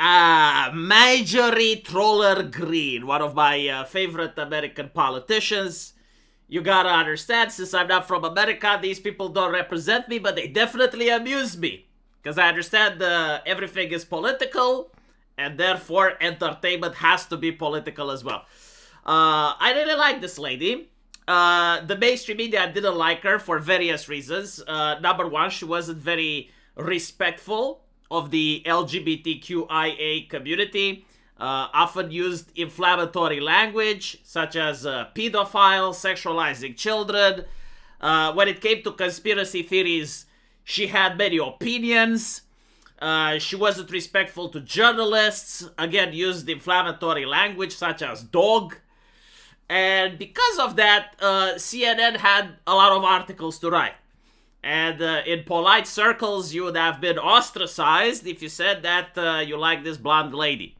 Marjorie Troller Greene, one of my favorite American politicians. You gotta understand, since I'm not from America, these people don't represent me, but they definitely amuse me. Because I understand everything is political, and therefore entertainment has to be political as well. I really like this lady. The mainstream media didn't like her for various reasons. Number one, she wasn't very respectful of the LGBTQIA community. Often used inflammatory language, such as pedophile, sexualizing children. When it came to conspiracy theories, she had many opinions. She wasn't respectful to journalists. Again, used inflammatory language, such as dog. And because of that, CNN had a lot of articles to write. And in polite circles, you would have been ostracized if you said that you like this blonde lady.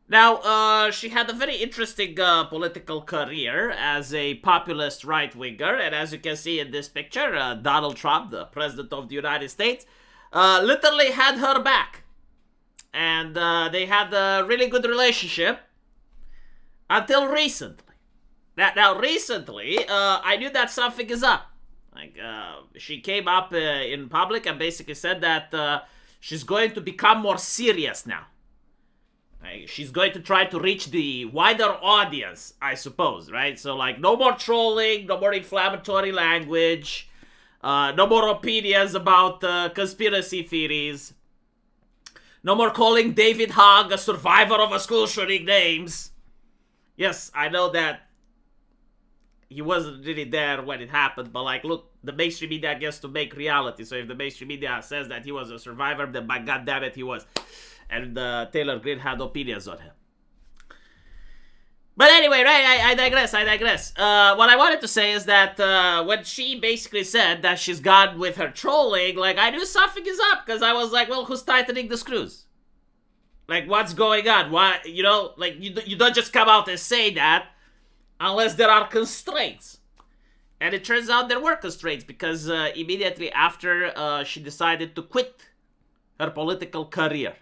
Now, she had a very interesting political career as a populist right-winger. And as you can see in this picture, Donald Trump, the president of the United States, literally had her back. And they had a really good relationship. Until recently. Now recently, I knew that something is up. Like, she came up in public and basically said that she's going to become more serious now. Like, she's going to try to reach the wider audience, I suppose, right? So, like, no more trolling, no more inflammatory language, no more opinions about conspiracy theories, no more calling David Hogg a survivor of a school shooting names. Yes, I know that he wasn't really there when it happened, but like, look, the mainstream media gets to make reality. So if the mainstream media says that he was a survivor, then by God damn it, he was. And Taylor Greene had opinions on him. But anyway, right, I digress. What I wanted to say is that when she basically said that she's gone with her trolling, like, I knew something is up, because I was like, well, who's tightening the screws? Like, what's going on? Why, you know, like, you don't just come out and say that unless there are constraints. And it turns out there were constraints, because immediately after, she decided to quit her political career.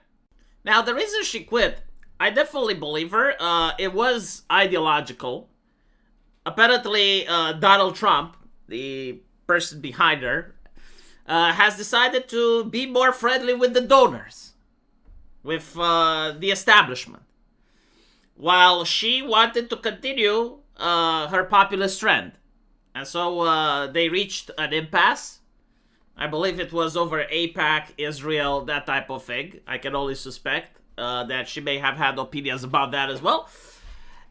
Now, the reason she quit, I definitely believe her. It was ideological. Apparently, Donald Trump, the person behind her, has decided to be more friendly with the donors. With the establishment, while she wanted to continue her populist trend. And so they reached an impasse. I believe it was over AIPAC, Israel, that type of thing. I can only suspect that she may have had opinions about that as well.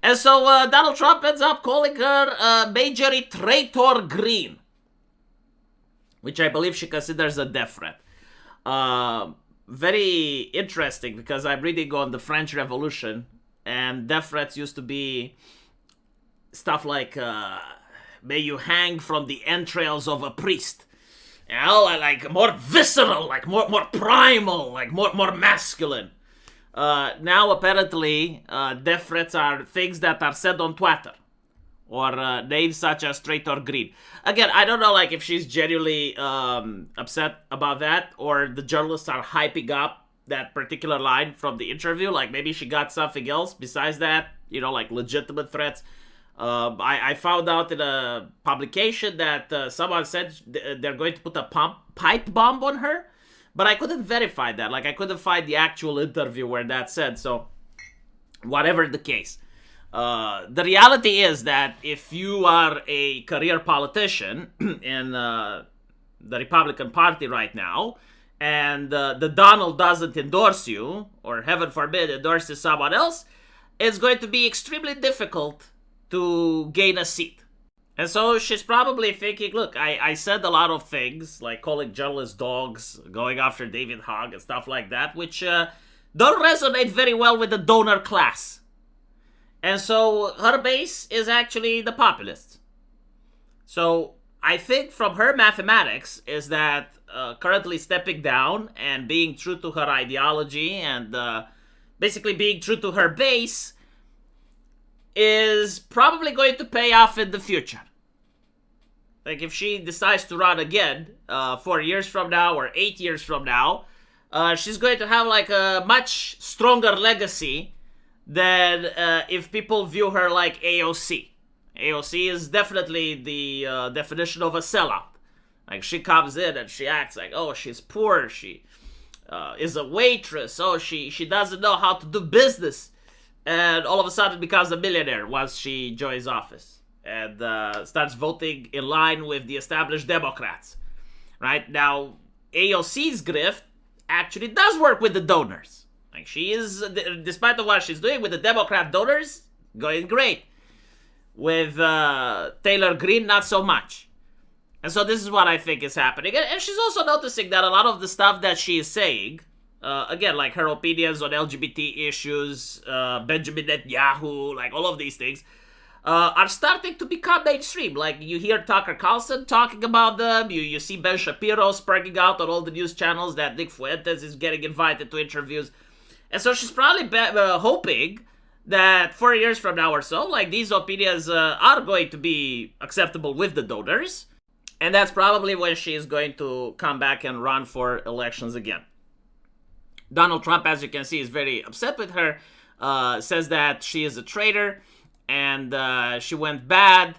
And so Donald Trump ends up calling her Marjorie Traitor Greene, which I believe she considers a death threat. Very interesting, because I'm reading on the French Revolution, and death threats used to be stuff like, may you hang from the entrails of a priest. You know, like more visceral, like more primal, like more masculine. Now, apparently, death threats are things that are said on Twitter, or names such as Traitor Greene. Again, I don't know, like, if she's genuinely upset about that, or the journalists are hyping up that particular line from the interview. Like, maybe she got something else besides that, you know, like legitimate threats. I found out in a publication that someone said they're going to put a pipe bomb on her, but I couldn't verify that. Like, I couldn't find the actual interview where that said. So, whatever the case. The reality is that if you are a career politician in the Republican Party right now, and the Donald doesn't endorse you, or heaven forbid endorses someone else, it's going to be extremely difficult to gain a seat. And so she's probably thinking, look, I said a lot of things, like calling journalists dogs, going after David Hogg and stuff like that, which don't resonate very well with the donor class. And so her base is actually the populists. So I think from her mathematics is that currently stepping down and being true to her ideology and basically being true to her base is probably going to pay off in the future. Like, if she decides to run again 4 years from now or 8 years from now, she's going to have like a much stronger legacy than if people view her like AOC. AOC is definitely the definition of a sellout. Like, she comes in and she acts like, oh, she's poor, she is a waitress, oh, she doesn't know how to do business, and all of a sudden becomes a millionaire once she joins office and starts voting in line with the established Democrats. Right? Now, AOC's grift actually does work with the donors. Like, she is, despite of what she's doing with the Democrat donors, going great. With Taylor Greene, not so much. And so this is what I think is happening. And she's also noticing that a lot of the stuff that she is saying, again, like her opinions on LGBT issues, Benjamin Netanyahu, like all of these things, are starting to become mainstream. Like, you hear Tucker Carlson talking about them, you see Ben Shapiro sparking out on all the news channels that Nick Fuentes is getting invited to interviews. And so she's probably hoping that 4 years from now or so, like, these opinions are going to be acceptable with the donors. And that's probably when she is going to come back and run for elections again. Donald Trump, as you can see, is very upset with her, says that she is a traitor, and she went bad,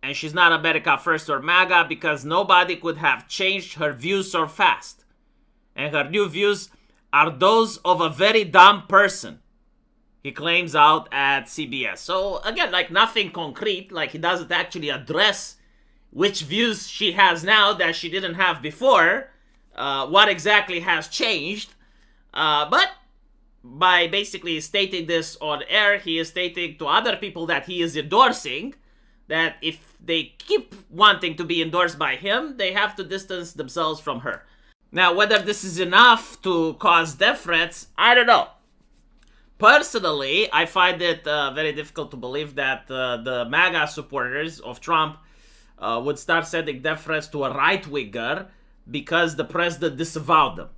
and she's not America First or MAGA because nobody could have changed her views so fast. And her new views are those of a very dumb person, he claims out at CBS. So again, like, nothing concrete, like, he doesn't actually address which views she has now that she didn't have before, what exactly has changed, but by basically stating this on air, he is stating to other people that he is endorsing that if they keep wanting to be endorsed by him, they have to distance themselves from her. Now, whether this is enough to cause death threats, I don't know. Personally, I find it very difficult to believe that the MAGA supporters of Trump would start sending death threats to a right-winger because the president disavowed them.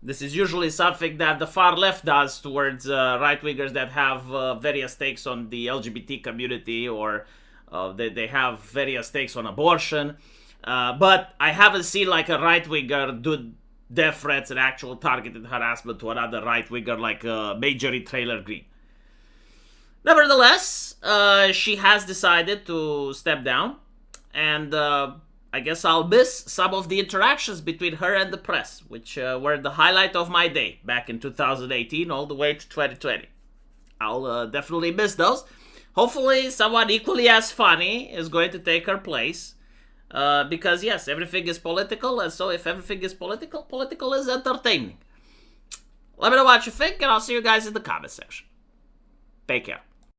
This is usually something that the far left does towards right-wingers that have various takes on the LGBT community, or they have various takes on abortion. But I haven't seen like a right-winger do death threats and actual targeted harassment to another right-winger like Marjorie Taylor Greene. Nevertheless, she has decided to step down. And I guess I'll miss some of the interactions between her and the press, which were the highlight of my day back in 2018 all the way to 2020. I'll definitely miss those. Hopefully someone equally as funny is going to take her place. Because yes, everything is political, and so if everything is political, political is entertaining. Let me know what you think, and I'll see you guys in the comment section. Take care.